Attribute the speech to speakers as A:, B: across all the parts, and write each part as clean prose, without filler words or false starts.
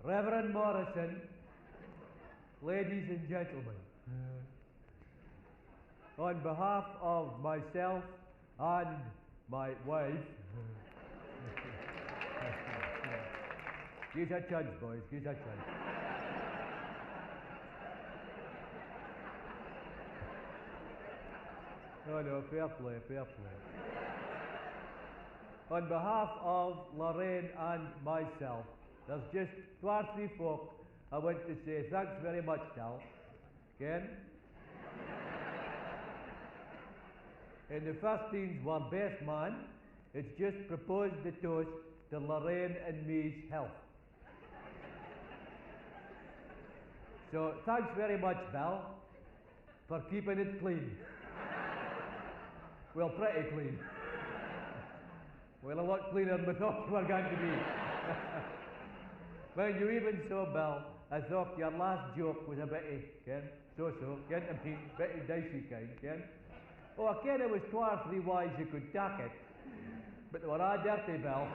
A: Reverend Morrison, ladies and gentlemen, on behalf of myself and my wife, give us a chance, boys, give us a chance. No, fair play, fair play. On behalf of Lorraine and myself, there's just 2 or 3 folk I want to say thanks very much, Tal. Ken? And the first things were best man, it's just proposed the toast to Lorraine and me's health. So thanks very much, Belle, for keeping it clean. Well, pretty clean. Well, a lot cleaner than we thought we were going to be. Well, you even so, Belle, I thought your last joke was a bit, Ken, so, Ken, I mean, bit dicey kind, Ken. Oh, I ken it was 2 or 3 ways you could tack it, but they were all dirty, Belle.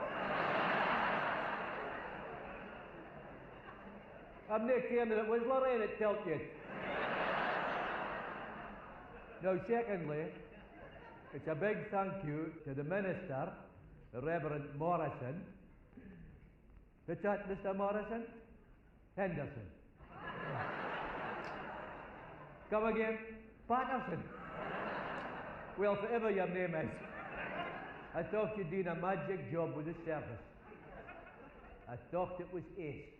A: I'm not caring that it was Lorraine that told you. Now, secondly, it's a big thank you to the minister, the Reverend Morrison. What's that, Mr. Morrison? Henderson. Come again? Patterson. Well, whatever your name is, I thought you'd done a magic job with the service. I thought it was ace.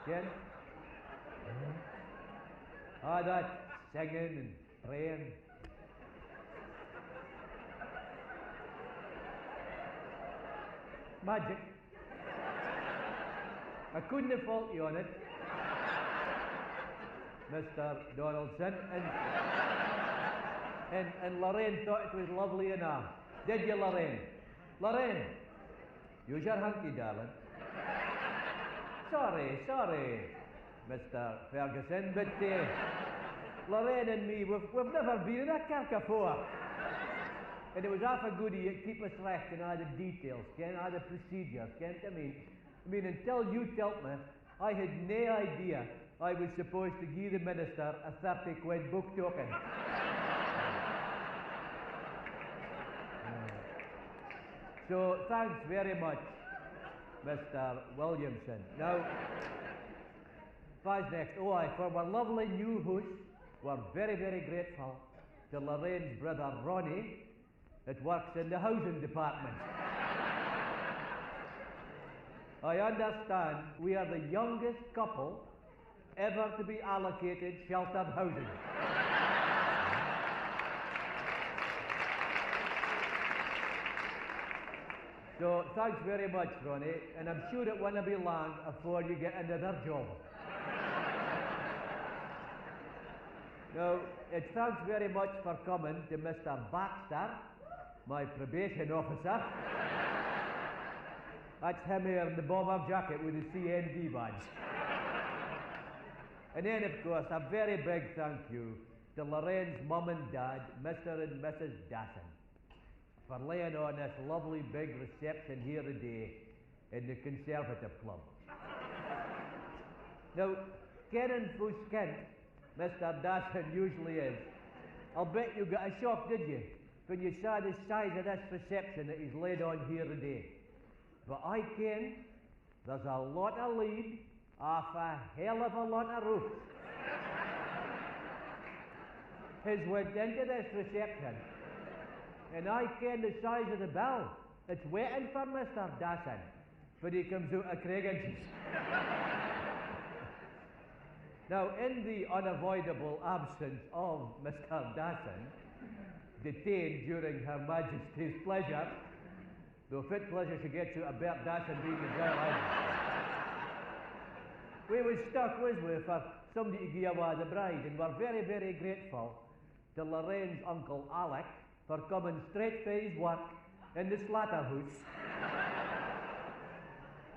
A: Ken? Ah, that singing and praying. Magic. I couldn't have fault you on it, Mr. Donaldson, and Lorraine thought it was lovely enough. Did you, Lorraine? Lorraine, use your hanky, darling. Sorry, Mr. Ferguson, but Lorraine and me, we've never been in a kirk afore. And it was half a goodie to keep us recht in all the details, Ken, all the procedures, Ken. I mean, until you told me, I had no idea I was supposed to give the minister a 30 quid book token. So, thanks very much, Mr. Williamson. Now, what's next? Oh, aye, for our lovely new host, we're very, very grateful to Lorraine's brother Ronnie, that works in the housing department. I understand we are the youngest couple ever to be allocated sheltered housing. So thanks very much, Ronnie, and I'm sure it won't be long before you get another job. Now, it's thanks very much for coming to Mr. Baxter, my probation officer. That's him here in the bomber jacket with the CND badge. And then, of course, a very big thank you to Lorraine's mum and dad, Mr. and Mrs. Dasson, for laying on this lovely big reception here today in the Conservative Club. Now, Ken who's Kent, Mr. Dasson usually is. I'll bet you got a shock, did you, when you saw the size of this reception that he's laid on here today. But I ken there's a lot of lead off a hell of a lot of roof has went into this reception. And I ken the size of the bill. It's waiting for Mr. Dasson when he comes out of Craigenches. Now, in the unavoidable absence of Mr. Dasson, detained during Her Majesty's pleasure, though fit pleasure she gets out of Bert Dasson being the jail island, we was stuck, was we, for somebody to give away the bride, and we're very, very grateful to Lorraine's uncle Alec for coming straight for his work in the slaughterhouse.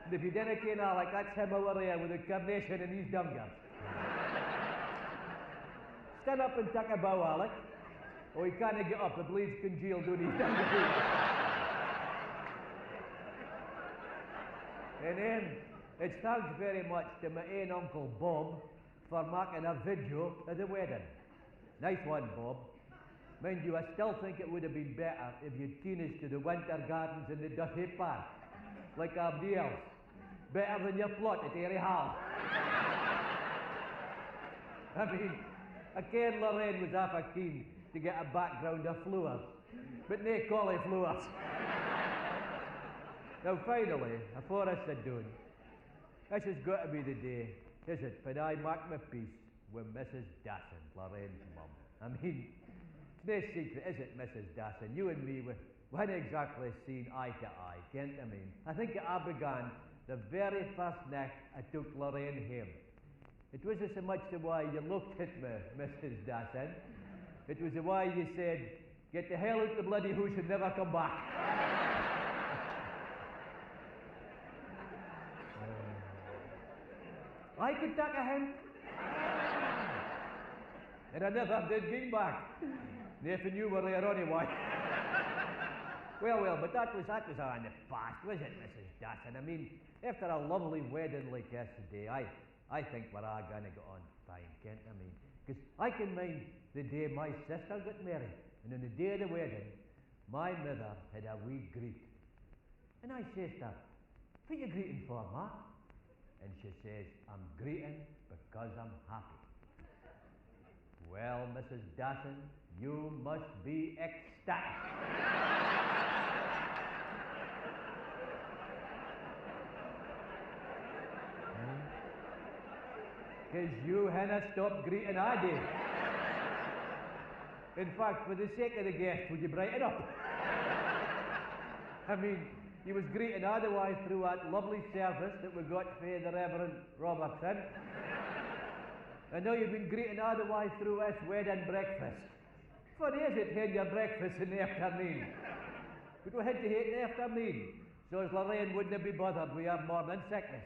A: And if you didn't ken Alec, that's him over there with a carnation in his dungers. Stand up and take a bow, Alec. Oh, he can't get up, the bleed's congealed down his dungers. And then, It's thanks very much to my ain Uncle Bob for making a video of the wedding. Nice one, Bob. Mind you, I still think it would have been better if you'd taken us to the winter gardens in the Duffy Park, like Aberdeen. Better than your plot at Airy Hall. I mean, I ken Lorraine was half a keen to get a background of flowers, but nae cauliflowers. Now finally, afore I sit down, this has got to be the day, is it, when I make my peace with Mrs. Dasson, Lorraine's mum. I mean, it's no secret, is it, Mrs. Dasson? You and me, we hadn't exactly seen eye to eye, can't I mean? I think it all began the very first night I took Lorraine home. It wasn't so much the way you looked at me, Mrs. Dasson. It was the way you said, get the hell out the bloody house and never come back. I could take a hint. And I never did get back. Nathan, you were there anyway. Well, but that was all in the past, was it, Mrs. Dasson? I mean, after a lovely wedding like yesterday, I think we're all going to go on fine, can't I mean? Because I can mind the day my sister got married, and on the day of the wedding, my mother had a wee greet. And I says to her, what are you greeting for, Ma? And she says, I'm greeting because I'm happy. Well, Mrs. Dasson, you must be ecstatic. Because you hadn't stopped greeting Addy. In fact, for the sake of the guest, would you brighten up? I mean, he was greeting otherwise through that lovely service that we got for the Reverend Robertson. And now you've been greeting otherwise through this wedding breakfast. Funny is it, had your breakfast in the afternoon. But we had to eat in the afternoon, so as Lorraine wouldn't be bothered with her morning sickness.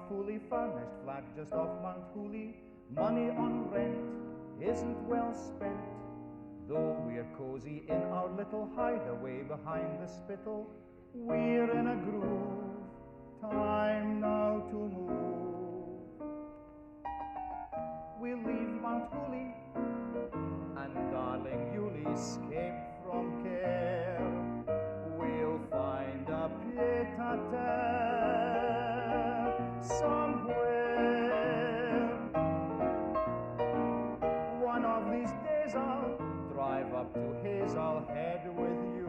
B: Fully furnished flat just off Mounthooly, money on rent isn't well spent. Though we're cozy in our little hideaway behind the spittle, we're in a groove, time now to move. We'll leave Mounthooly and darling you'll escape from care. We'll find a pied-à-terre somewhere. One of these days I'll drive up to Hazelhead with you,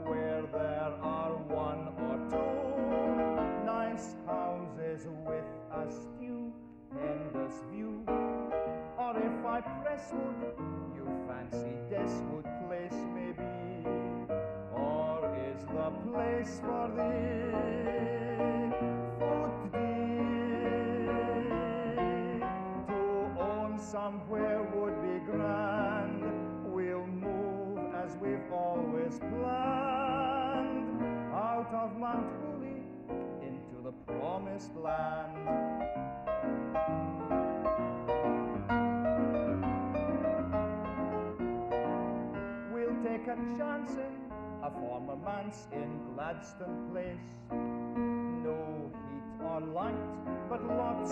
B: where there are one or two nice houses with a stupendous view. Or if I press wood, you fancy Deswood Place maybe, or is the place for thee? Somewhere would be grand. We'll move as we've always planned, out of Mounthooly into the promised land. We'll take a chance in a former manse in Gladstone Place. No heat or light, but lots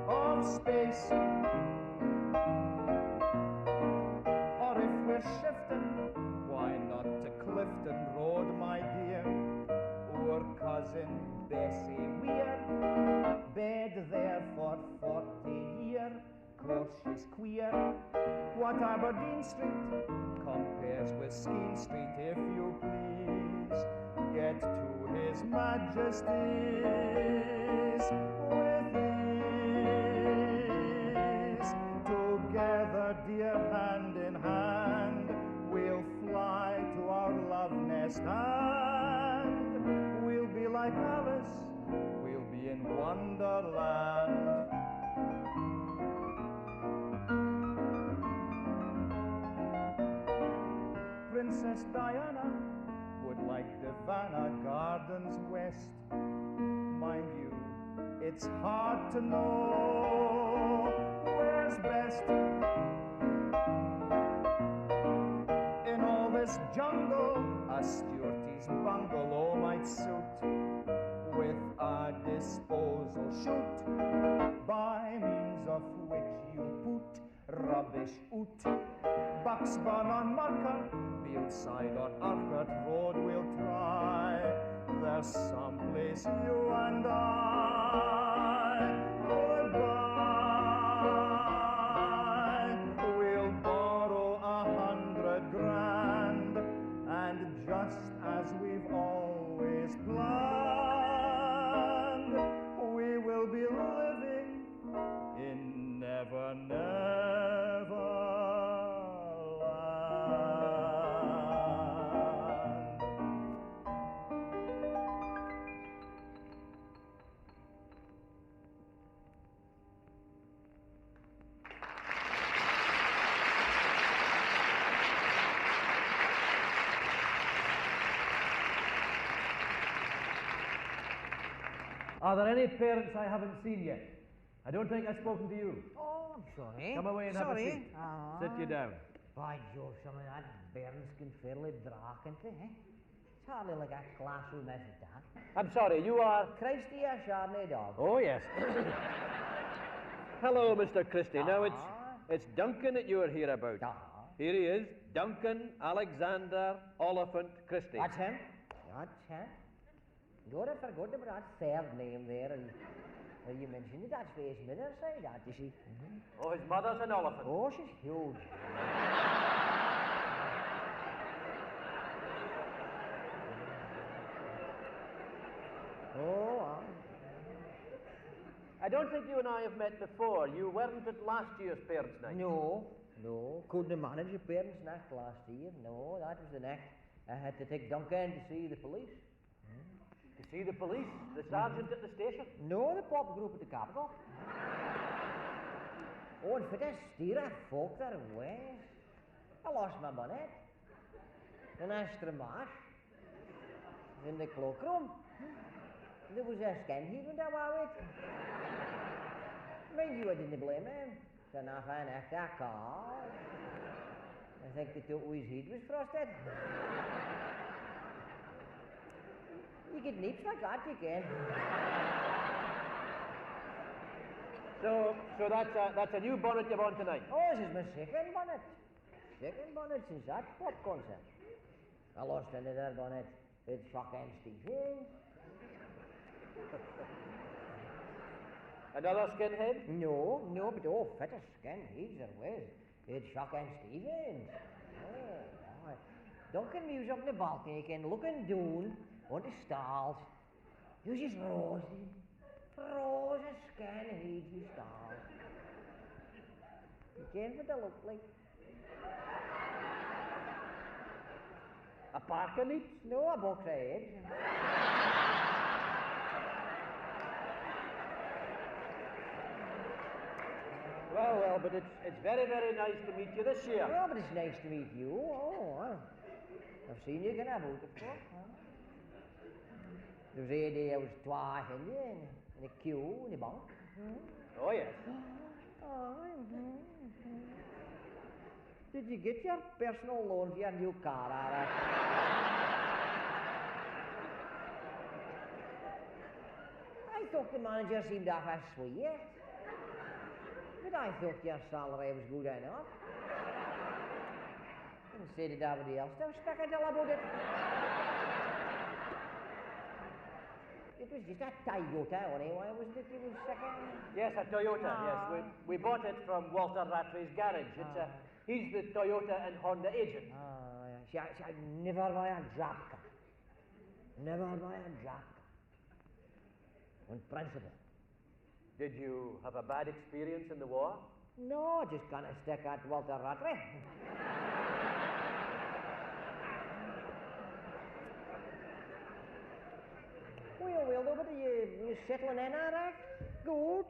B: of space. Or if we're shifting, why not to Clifton Road, my dear? Our cousin Bessie Weir, bed there for 40 years. Course she's queer. What Aberdeen Street compares with Skene Street, if you please? Get to His Majesty's with together, dear, hand in hand, we'll fly to our love nest, and we'll be like Alice, we'll be in Wonderland. Princess Diana like the Vanna Gardens West. Mind you, it's hard to know where's best. In all this jungle, a Stuart's bungalow might suit, with a disposal chute, by means of which you put rubbish out. Bucksburn on Marker, Bealdside on Arcot Road we'll try. There's some place you and I could buy. We'll borrow 100 grand, and just as we've always planned, we will be living in Never Never Land.
A: Are there any parents I haven't seen yet? I don't think I've spoken to you.
C: Oh, I'm sorry.
A: Come away and have a seat. Sit you down.
C: By Jove, some of that bairns can fairly draak into, eh? It's hardly like a classroom as it that.
A: I'm sorry, you are...
C: Christy, a Chardonnay dog.
A: Oh, yes. Hello, Mr. Christie. Now, it's Duncan that you're here about. Here he is, Duncan Alexander Oliphant Christie.
C: That's him. That's him. You'd have forgotten about that third name there, and you mentioned it, that's for his mother's side, that, you see.
A: Oh, his mother's an elephant.
C: Oh, she's huge. Oh,
A: I don't think you and I have met before. You weren't at last year's parents' night.
C: No. Couldn't have managed a parents' night last year. No, that was the night I had to take Duncan to see the police.
A: To see the police? The sergeant at the station?
C: No, the pop group at the Capitol. Oh, and for this steer folk there away. I lost my bonnet. An extra marsh. In the cloakroom. There was a skin he went away with. Mind you, I didn't blame him. It's enough an extra car. I think they thought his head was frosted. You get nips like that, you can.
A: So that's a new bonnet you've on tonight?
C: Oh, this is my second bonnet. Second bonnet since that pop concert. I lost another bonnet. It's fucking Stevens.
A: Another skinhead?
C: No, but oh, fitter skinheads there was. It's fucking Stevens. Oh, right. Duncan was up in the balcony again, looking down on the stalls. He was just rosy skinheads with stalls. You can't what they look like.
A: A parka neat?
C: No, a box of eggs.
A: Well, but it's very, very nice to meet you this year.
C: Well, but it's nice to meet you. Oh, I've seen you get about, of course. There was a day I was twice in a queue in a bank.
A: Oh, yes.
C: Did you get your personal loan for your new car, Ara? I thought the manager seemed to have a sweet. But I thought your salary was good enough. Instead of everybody else, don't speak a deal about it. It was just a Toyota anyway, wasn't it? You was second?
A: Yes, a Toyota, yes. We bought it from Walter Rattray's garage. He's the Toyota and Honda agent.
C: See, I'd never buy a drop car. Never buy a drop car. On principle.
A: Did you have a bad experience in the war?
C: No, just kind of stuck at Walter Rattray. Well, nobody, you settling in, all right? Good.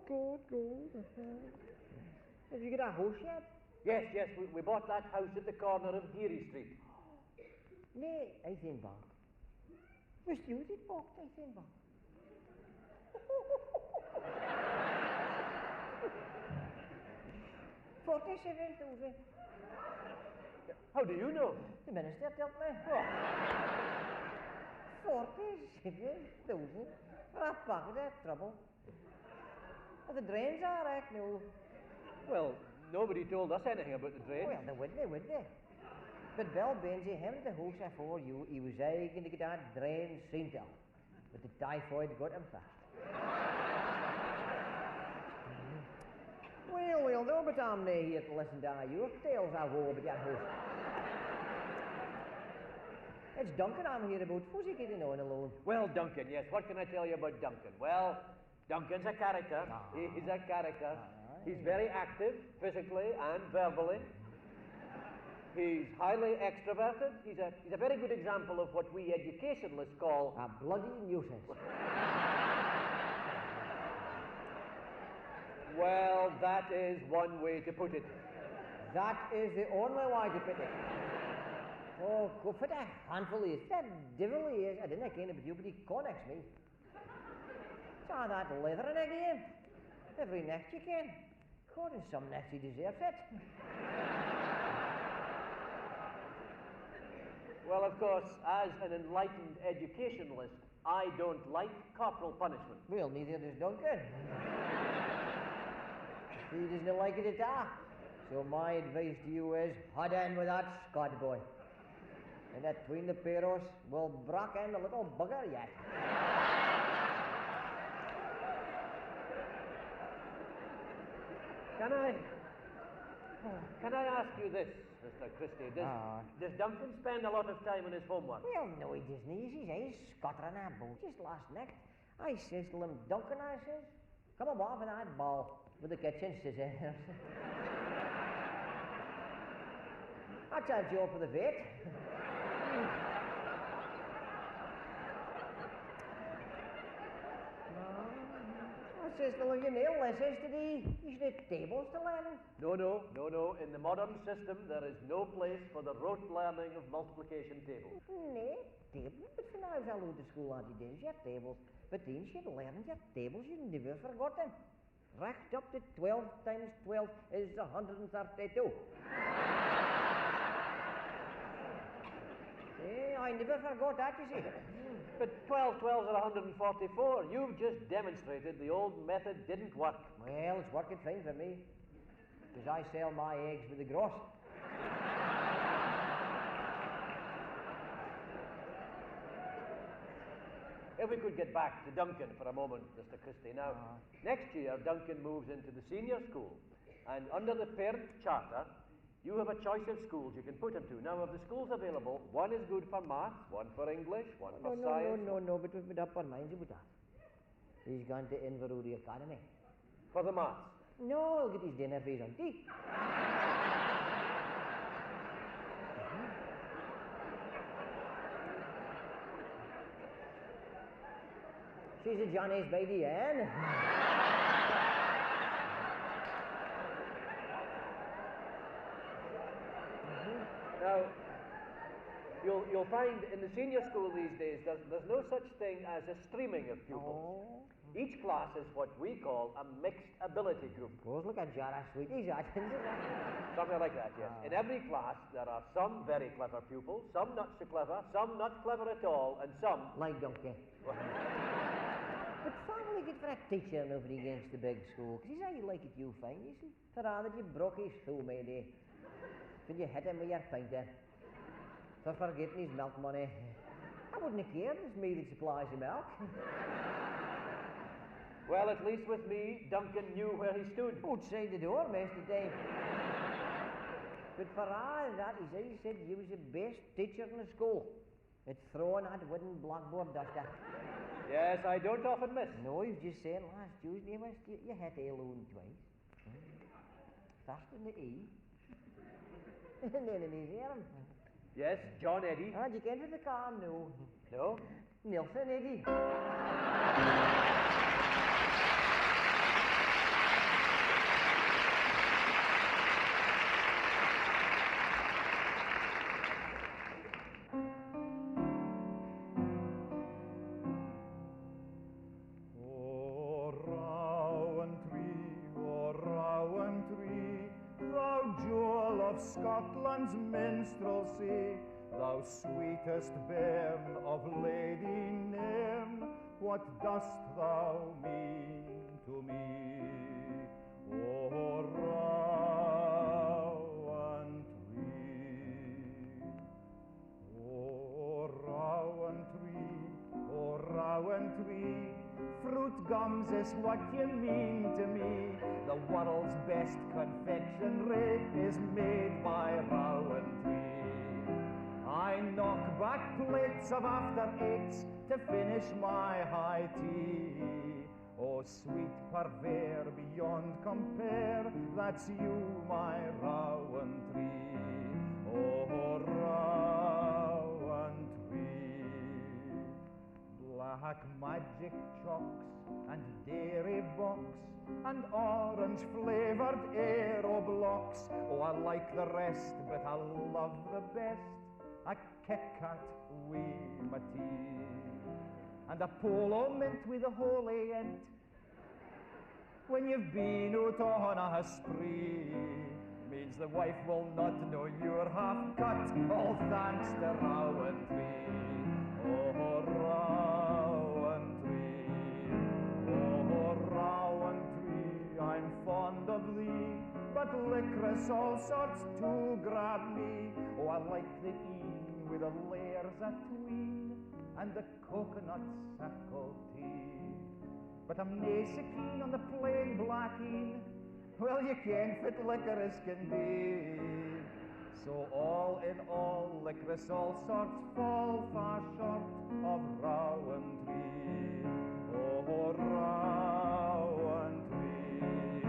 C: Did you get a house yet?
A: Yes, we bought that house at the corner of Geary Street.
C: Nee, I think back. Wist you dit bocht, I think, Bob? 47,000.
A: How do you know?
C: The minister told me. 47,000 for a pocket of trouble. Well, the drains are right now.
A: Well, nobody told us anything about the drain.
C: Well, they would they? But Bill Benzie, him at the house afore you, he was eager to get that drain seen to. But the typhoid got him fast. Well, though, but I'm not here to listen to your tales I woe about your house. It's Duncan I'm here about. Who's he getting on alone?
A: Well, Duncan, yes. What can I tell you about Duncan? Well, Duncan's a character. He's a character. He's very active, physically and verbally. He's highly extroverted. He's a very good example of what we educationalists call
C: a bloody nuisance.
A: Well, that is one way to put it.
C: That is the only way to put it. Oh, go for that handful he is. That devil he is. I didn't ken about you, but he connects me. Saw that leathering again. Every next you can. God, and some next he deserves it.
A: Well, of course, as an enlightened educationalist, I don't like corporal punishment.
C: Well, neither does Duncan. He doesn't like it at all. So my advice to you is, head in with that Scot boy. And between the pair of us, we'll brock in a little bugger yet.
A: Can I ask you this, Mr. Christie? Does Duncan spend a lot of time on his homework?
C: Well, no, he doesn't. He's scuttering about. Just last night, I says to him, Duncan, I says, come aboard for that ball with the kitchen scissors. That's a job for the vet. I says, well, you nail lessons today. You should have tables to learn.
A: No. In the modern system, there is no place for the rote learning of multiplication tables.
C: No, tables? But when I was allowed to school, Auntie Dins, you had tables. But then you had learned your tables, you never forgot them. Racked up to 12 times 12 is 132. I never forgot that, you see.
A: But 12 12s are 144. You've just demonstrated the old method didn't work.
C: Well, it's working fine for me. Because I sell my eggs with the gross.
A: If we could get back to Duncan for a moment, Mr. Christie. Now, next year, Duncan moves into the senior school. And under the parent charter, you have a choice of schools you can put him to. Now, of the schools available, one is good for maths, one for English, one for science.
C: No, but we've made up our minds about that. He's gone to Inverurie Academy.
A: For the maths?
C: No, he'll get his dinner fees on tea. She's a Johnny's baby, Anne.
A: Now, you'll find in the senior school these days there's no such thing as a streaming of pupils.
C: Oh.
A: Each class is what we call a mixed ability group.
C: Goes look at Jara Sweeties,
A: Something like that, yes. In every class there are some very clever pupils, some not so clever, some not clever at all, and some...
C: like Duncan. But family get for a teacher and over against the big school, because he's how you like it you find, you see. For all that you broke his thumb, maybe. When you hit him with your pinter. For forgetting his milk money. I wouldn't have cared, it's me that supplies the milk.
A: Well, at least with me, Duncan knew where he stood.
C: Outside the door, most of the time. But for all that, he said you was the best teacher in the school. At throwing that wooden blackboard duster.
A: Yes, I don't often miss.
C: No, you just saying last Tuesday, you had to alone twice. First in the E. And then in his arm.
A: Yes, John Eddy.
C: Ah, you can't have the car, no.
A: No?
C: Nelson Eddy.
B: of Scotland's minstrelsy, thou sweetest bairn of Lady Nairn, what dost thou mean to me? O Rowan Tree, O Rowan Tree, O Rowan Tree, fruit gums is what you mean to me. The world's best confectionery is made by Rowan Tree. I knock back plates of after eights to finish my high tea. Oh, sweet purveyor beyond compare, that's you, my Rowan Tree. Oh, Rowan Tree. Black magic chalks and dairy box and orange flavoured aero blocks. Oh, I like the rest, but I love the best a Kit Kat wee my tea, and a polo mint with a holy end when you've been out on a spree. Means the wife will not know you're half cut, all thanks to Rowan Tree. Oh, Rowan Tree, oh, Rowan Tree, I'm fond of thee, but licorice all sorts to grab me. Oh, I like the een with the layers atween and the coconut sackle tea, but I'm nae so keen on the plain black een. Well, you can't fit licorice can be. So all in all, licorice all sorts fall far short of Rowan Tree. Oh, Rowan Tree,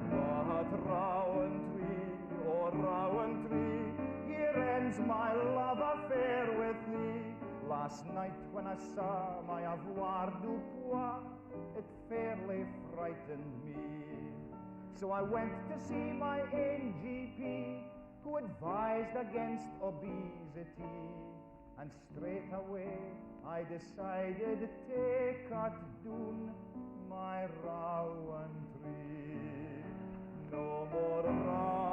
B: but Rowan Tree, oh, Rowan Tree, here ends my love affair with thee. Last night when I saw my avoir du pois, it fairly frightened me. So I went to see my own GP, who advised against obesity. And straight away I decided to cut down my Rowan Tree. No more Rowan